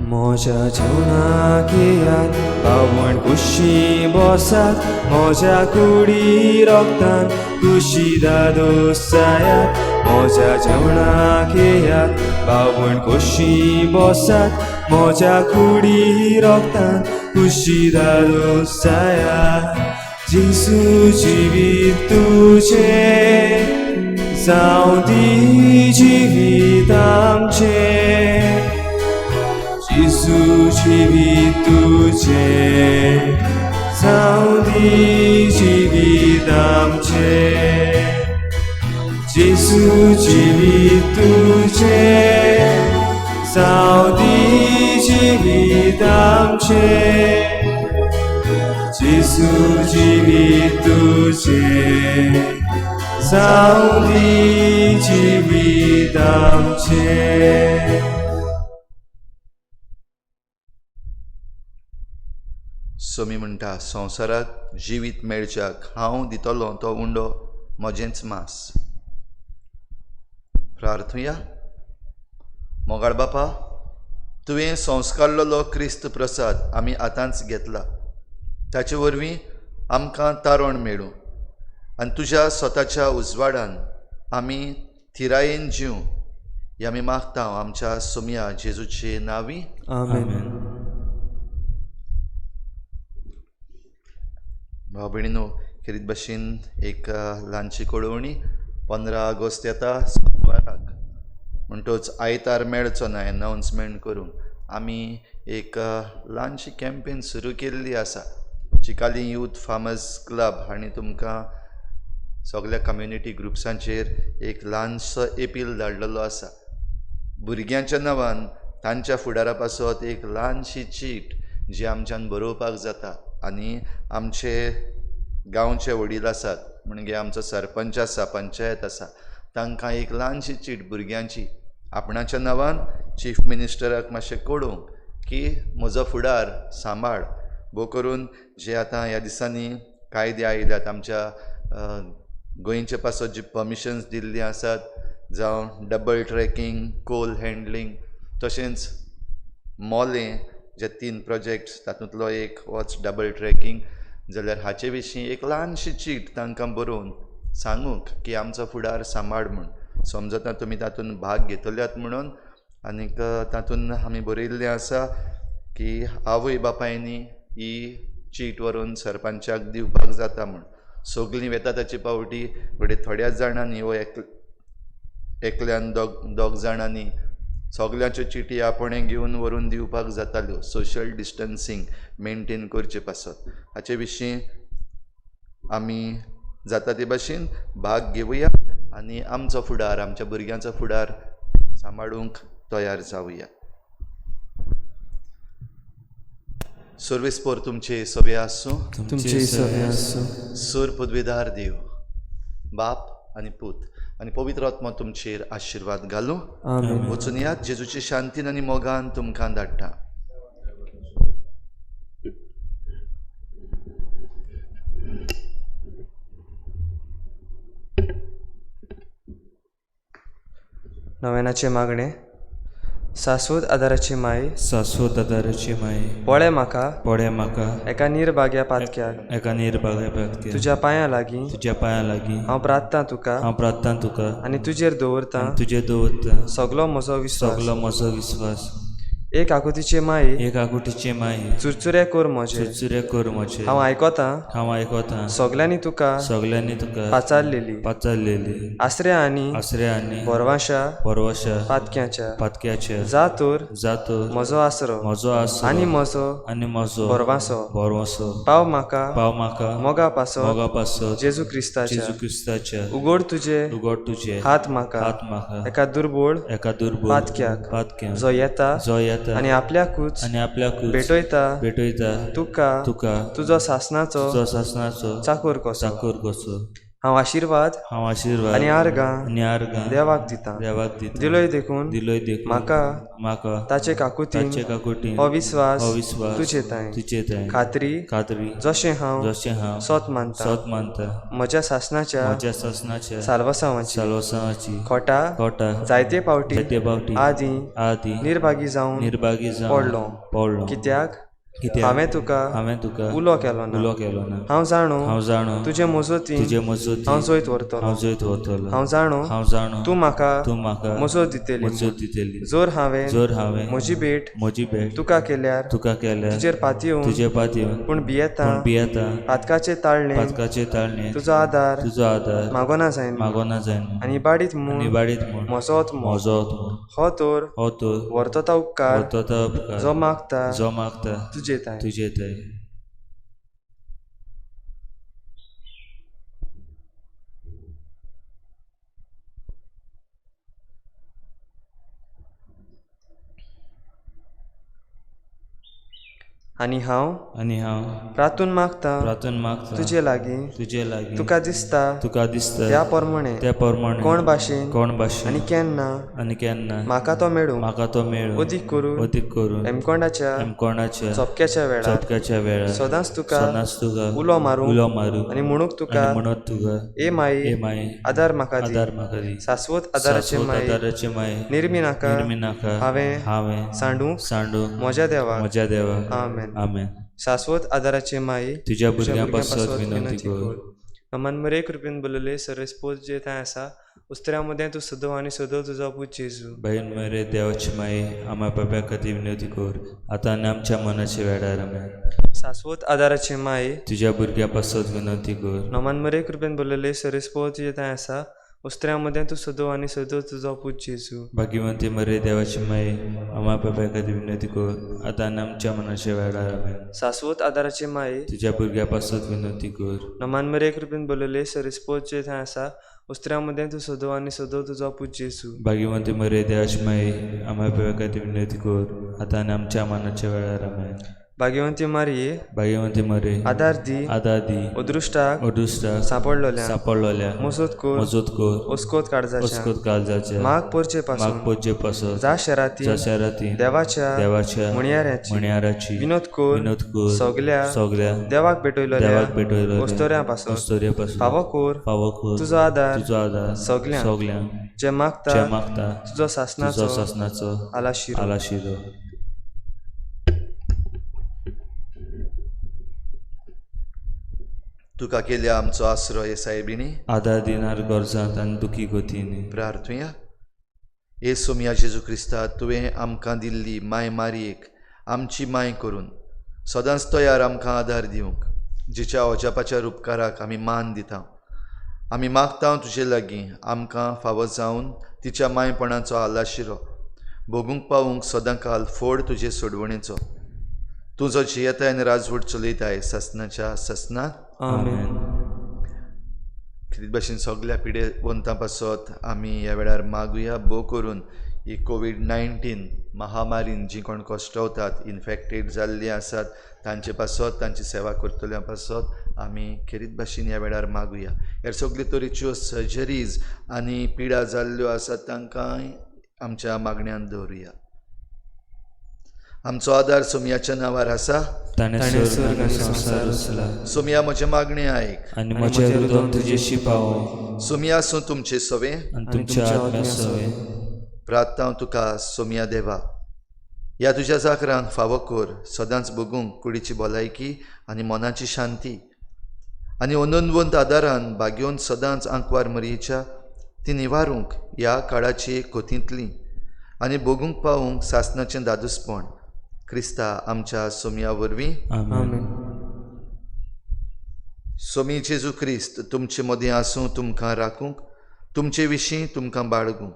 म्हज्या जेवणाक येयात, बावण कुशी बसात, म्हज्या कुडी रोगतान कुशीदाद जायात. म्हज्या जेवणाक येयात, बावण कुशी बसात, म्हज्या कुडी रोगतान कुशीदाद जायात. जेजू जिवीत तुजें जावदी जिवीत आमचें जेजू जिवीत तुजें जावदी जिवीत आमचें जेजू जिवीत तुजें जावदी जिवीत आमचें जेजू जिवीत तुजें जावदी जिवीत आमचें. सोमी म्हणटा संवसाराक जिवीत मेळच्याक हांव दितलो तो उंडो म्हजेंच मांस. प्रार्थुया. मोगाळ बापा, तुवें संस्कारलेलो क्रिस्त प्रसाद आमी आतांच घेतला. ताचे वरवीं आमकां तारण मेळूं आनी तुज्या स्वताच्या उजवाडान आमी थिरायेन जिव हें आमी मागता आमच्या सोम्या जेजूचे नांवी. आमेन. भाव भयणीनो, खेरीत भाशेन एक ल्हानशी कळवणी. 15 ऑगस्ट येता सोमाराक, म्हणटच आयतार मेळचो ना एनावन्समेंट करूंक आमी एक ल्हानशी कॅम्पेन सुरू केल्ली आसा. चिकाली यूथ फार्मर्स क्लब हांणी तुमकां सगळ्या कम्युनिटी ग्रुप्सांचेर एक ल्हानसो एपील धाडलेलो आसा. भुरग्यांच्या नांवान तांच्या फुडारा पासत एक ल्हानशी चीट जी आमच्यान बरोवपाक जाता आनी आमचे गांवचे वडील आसात म्हणजे आमचो सरपंच आसा, पंचायत आसा, तांकां एक ल्हानशी चीट भुरग्यांची आपणाच्या नांवान चीफ मिनिस्टराक मातशें कळोवंक की म्हजो फुडार सांबाळ. भोव करून जे आतां ह्या दिसांनी कायदे आयल्यात आमच्या गोंयचे पासत जी परमिशन्स दिल्ली आसात, जावं डबल ट्रॅकिंग, कोल हँडलिंग, तशेंच मोलें जे 3 प्रोजेक्ट्स तातूंतलो एक होच डबल ट्रॅकिंग, जाल्यार हाचे विशीं एक ल्हानशी चीट तांकां बरोवन सांगूंक की आमचो फुडार सांबाळ म्हूण. समजता तुमी तातूंत भाग घेतल्यात म्हणून. आनीक तातूंत आमी बरयल्लें आसा की आवय बापायनी ही चीट व्हरून सरपंचाक दिवपाक जाता म्हूण. सगळीं वेता ताची पावटी, फुडें थोड्याच जाणांनी वो एकल्यान दोग जाणांनी सगळ्यांच्यो चिटी आपणें घेवन व्हरून दिवपाक जाताल्यो सोशल डिस्टन्सींग मेनटेन करचे पासत. हाचे विशीं आमी जाता ते भाशेन भाग घेवया आनी आमचो फुडार, आमच्या भुरग्यांचो फुडार सांबाळूंक तयार जावया. सर्वेस्पोर तुमचे सवे आसूं. तुमचे सवे आसूं. सूर पदवीदार देव, बाप आनी पूत आनी पवित्र आत्मा तुमचेर आशिर्वाद घालूं. आमेन. वचून यात जेजूचे शांतीन आनी मोगान तुमकां धाडटा. नव्यानाचे मागणे. शाश्वत आदाराची माय, शाश्वत आदाराची माय, पळय म्हाका पळय म्हाका एका निर्भाग्या पातक्याक एका निर्भाग्या व्यक्ती तुज्या पांयां लागीं तुज्या पांया लागीं हांव प्रार्थना तुका हांव प्रार्थना तुका आनी तुजेर दवरतां तुजे दवरता सगलो म्हजो विश्वास. सगलो म्हजो विश्वास. एक आकुतीचे माये, एक आकुटीचे माय, चुरचुरे कोर म्हजे. चुरचुरे कर म्हजे. हांव आयकोतां हांव आयकोतां सगल्यांनी तुका सगल्यांनी तुका पाचारलेली पाचारलेली आसऱ्या आनी आसऱ्या आनी बोरवांशा परवशा पातक्याच्या पातक्याच्या जातोर जातो म्हजो आसरो म्हजो आसरो आनी म्हजो आनी म्हजो बोरवांसो बोरवसो पाव म्हाका पाव म्हाका मोगा पासो मोगा पासत जेजू क्रिस्ताच्या जेजू क्रिस्ताच्या उगड तुजे उगड तुजे हात म्हाका हात म्हाका एका दुर्बोळ एका दुर्बळ पातक्याक पातक्याक जो येता जो येता आनी आपल्याकूच आनी आपल्याक भेटयता भेटयता तुका तुका तुजो सासणाचो तुजो सासणाचो चाकोर कसो. चाकोर कसो. हांव आशिर्वाद हांव आशिर्वाद आनी आर्गां आनी आर्गां देवाक दितां. देवाक दिता. दिलोय देखून दिलोय देखून म्हाका ताचे काकुतीन काकुटीन अविस्वास अविस्वास तुजे ताय तुजे ताय खात्री खात्री जशें हांव जशें हांव सोत मानता सत मानता म्हज्या सासणाच्या म्हज्या सासणाच्या साल्वसावांची साल्वसावाची खोटा कोटा जायते पावटी जायते पावटी आदी आदी निर्भागी जावन निर्भागी जावन पडलो. पडलो. कित्याक कित्याक हांवें तुका हांवें तुका उलो केलो ना उलो केलो ना हांव जाणू हांव जाणू तुजे मजोती तुजे मजत हांव जैत व्हरतलो हांव जैत व्हरतलो हांव जाणू हांव जाणू तूं म्हाका तूं म्हाका मजत दितली मजत दितली जोर हांवें जोर हांवें म्हजी भेट म्हजी भेट तुका केल्यार तुका केल्यार तुजेर पातयेवन तुजे पातयेवन पूण भियेता पूण भियेता पातकाचे ताळणे पातकाचे ताळणे तुजो आदार तुजो आदार मागोना जायन मागोना जायन आनी इबाडीत म्हूण निबाडीत म्हूण मोजोत म्हूण म्हजो म्हूण हो तर हो तो व्हरतो तो उपकार तो तो उपकार जो मागता जो मागता तुजे ताय तुजे थंय आनी हांव आनी हांव रातून मागता प्रार्थना मागता तुजे लागीं तुजे लागीं तुका दिसता तुका दिसता त्या प्रमाणे त्या प्रमाणे कोण भाशेन कोण भाशेन आनी केन्ना आनी केन्ना म्हाका तो मेळूं म्हाका तो मेळूं अदीक करून अदीक करून एमकोंडाच्या कोणाच्या चपक्याच्या वेळार चपकाच्या वेळार सदांच तुका सदांच तुका उलो मारूं उलो मारूं आनी म्हणूक तुका आनी म्हणत तुका ए माई ए माये आदार म्हाका दी आदार म्हाका दी शाश्वत आदाराचे शाश्वत माई आदाराचे माये निर्मी नाका निर्मी नाका हांवें हांवें सांडूंक सांडूंक म्हज्या देवाक म्हज्या देवाक आमेन आमेन शाश्वत आदाराचे माई तुज्या भुरग्यां पासत विनंती कर नमन मरे कृपेन बोलले सरस्पोज जे थंय आसा उस्त्र्या मदें तूं सदो आनी सदो तुजो पूत जेजू बहीण मरे देवाची माई आम्हा बाब्या खातीर विनंती कर आतां आनी आमच्या मनाच्या वेळार आमेन शाश्वत आदाराचे माई तुज्या भुरग्यां पासत विनंती कर नमन मरे कृपेन बोलले सरस्पोज जे थंय आसा उस्त्र्या मदें तूं सदो आनी सदो तुजो पूत जेजू भाग्यवंती मरे देवाची माई आम्हा बाब्या खातीर विनंती कर आतां आनी आमच्या मनाच्या वेळार आमेन शाश्वत आदाराचे माई तुज्या भुरग्यां पासत विनंती कर नमान मरे कृपेन बोलले सरस्पोज जे थंय आसा उस्त्र्या मदें तूं सदो आनी सदो तुजो पूत जेजू भाग्यवंती मरे देवाची माई आम्हा बाब्या खातीर विनंती कर आतां आनी आमच्या मनाच्या वेळार आमेन भाग्यवंती मारये भाग्यवंती मरे आदार दी आदार दी अदृश्टाक अदुश्टाक सापडलोल्या सापडलोल्या मजत कर मजत कर ओस्कोत काळजाच्या अस्कोत काळजाच्या माग पोरचे पासून माग पोजे पासत जा शराती जा शाराती देवाच्या देवाच्या म्हणयाऱ्याची मण्याराची विनोद कर विनोद कर सगल्या सगल्या देवाक भेटयलो देवाक भेटयलो वस्तोऱ्या पासून वस्तोऱ्या पासून फावो कर फावो कर तुजो आदार तुजो आदार सगल्यांक सगल्यांक जे मागता जे मागता तुजो तुजो सासनाचो सासनाचो आलाशिरो आलाशिरो तुका केल्या आमचो आसरो हे साहेबिणी आदार दिनार गरजांत आनी दुखी गतींनी प्रार्थुया हे सोमिया जेजू क्रिस्ता तुवें आमकां दिल्ली माय मारयेक आमची माय करून सदांच तयार आमकां आदार दिवंक जिच्या अजापाच्या उपकाराक आमी मान दिता आमी मागता तुजे लागीं आमकां फावो जावन तिच्या मायपणाचो आलाशिरो भोगूंक पावूंक सदां काल फोड तुजे सोडवणेचो तूं जो जियेताय आनी राजवट चलयताय ससनाच्या ससनाक आमेन कितें भाशेन सगळ्या पिडे वंतां पासत आमी ह्या वेळार मागुया भोव करून ही कोवीड-19 महामारीन जी कोण कश्टवतात इन्फेक्टेड जाल्लीं आसात तांचे पासत तांची सेवा करतल्या पासत आमी खेरीत भाशेन ह्या वेळार मागुया ह्या सगळे तरेच्यो सर्जरीज आनी पिडा जाल्ल्यो आसात तांकांय आमच्या मागण्यांत दवरुया आमचो आदार सोमियाच्या नांवार आसा ताणें स्वर्ग आनी संवसार रचला सोमिया म्हजे मागणें आयक आनी म्हजें हृदय तुजेशी पावो सोमिया सूं तुमचे सवे आनी तुमच्या आत्म्या सवे प्रार्थना तुका सोमिया देवा ह्या तुज्या जाकरांक फावो कर सदांच बगूंक कुडीची भलायकी आनी मनाची शांती आनी अनंतवंत आदारान भाग्योन सदांच आंकवार मरयेच्या ती निवारूंक ह्या काळाची कोतींतली आनी बगूंक पावूंक सासनाचें दादूसपण क्रिस्ता आमच्या सोमिया वरवीं आमेन सोमी जेजू क्रिस्त तुमचे मदीं आसूं तुमकां राखूंक तुमचे विशीं तुमकां बाळगूंक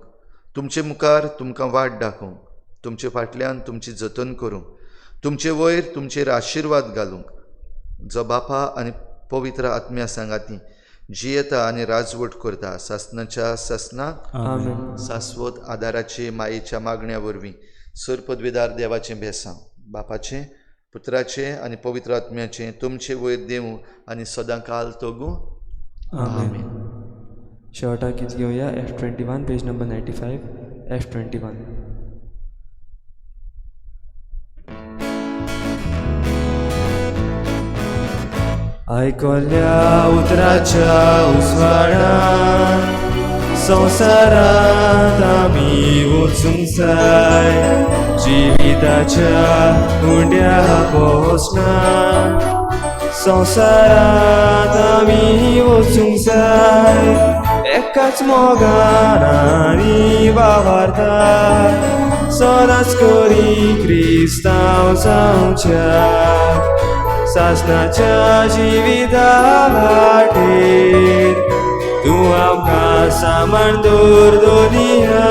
तुमचे मुखार तुमकां वाट दाखोवंक तुमचे फाटल्यान तुमची जतन करूंक तुमचे वयर तुमचेर आशिर्वाद घालूंक जो बापा आनी पवित्र आत्म्या सांगाती जियेता आनी राजवट करता सासनाच्या ससनाक आमेन शाश्वत आदाराचे मायेच्या मागण्या वरवीं सर पदवीदार देवाचें भेसांव बापाचें पुत्राचें आनी पवित्र आत्म्याचें तुमचे वयर देवूं आनी सदां काल तोगूं आमेन शेवटाक गीत घेवया F21 पेज नंबर 95 F21 आयकोल्या उतराच्या उजवाडांत संवसारांत आमी वचूंक जाय जिविताच्या हुंड्या पोसणार संसारात आमी वचूंक जाय एकाच मोगान आमी वावरता सदांच करी क्रिस्तांव जावच्या सासणाच्या जिविता वाटेर तूं आमकां सांबाळ दवर दोनिया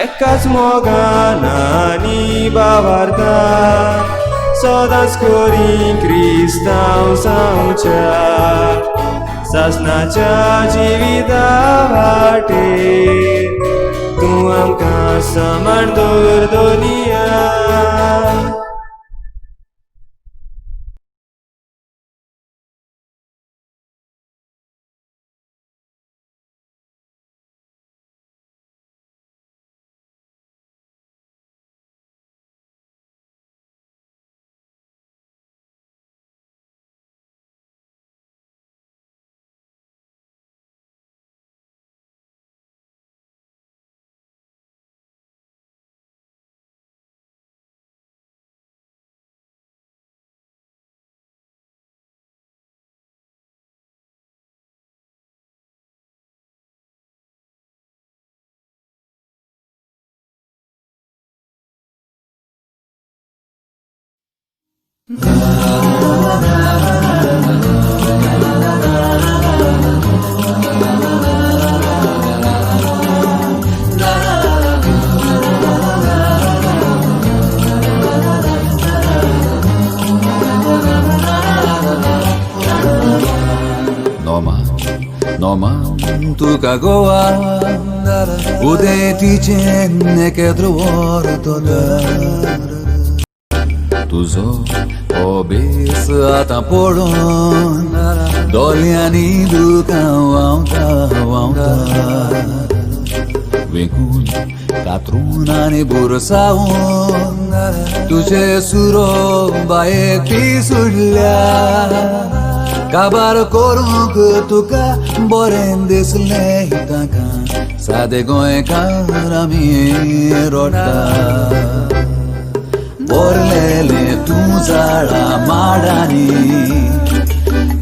एकाच मोगान आनी वावरता सदांच करी क्रिस्तांव जावच्या सासणाच्या जिविता वाटेर तूं आमकां सांबाळ दवर Doniya Noman tu kagoa ude tichen ne kedruor toda tuzo obis ata poron doliani duka wauta Vekun katrunani bursaun tuje suro bae pisudla Kabar koruk tuka boren disle hitaka Sade goe karami rota Borlele tu zara madani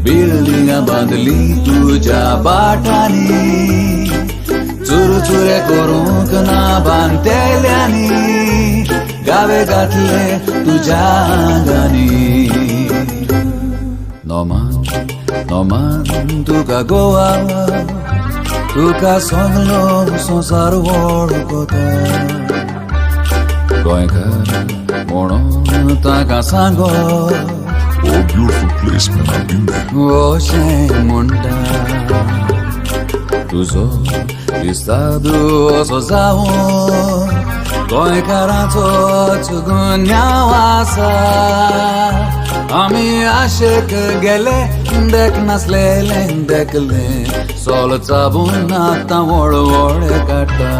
Building bandli tuja batani Chur chure koruk na bantelyani Gave gatle tuja gani Noman tuka goa tuka songlo sonsar kota Goinkar mono taka sango Oh, beautiful place, man, I've been there. Oshe munda Tuzo listado sozao Goinkar chugunya wasa Ami aşık gele dek naslele dekle sol sabun atta vod kata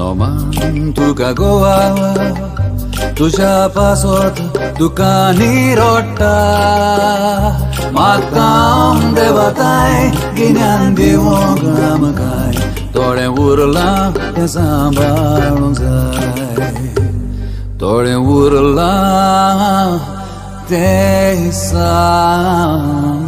Noman tuka goa tuja pasot dukani rota Makam devatai ginyan divogam kai Tode urla te sambalun zai Tode urla te sambalun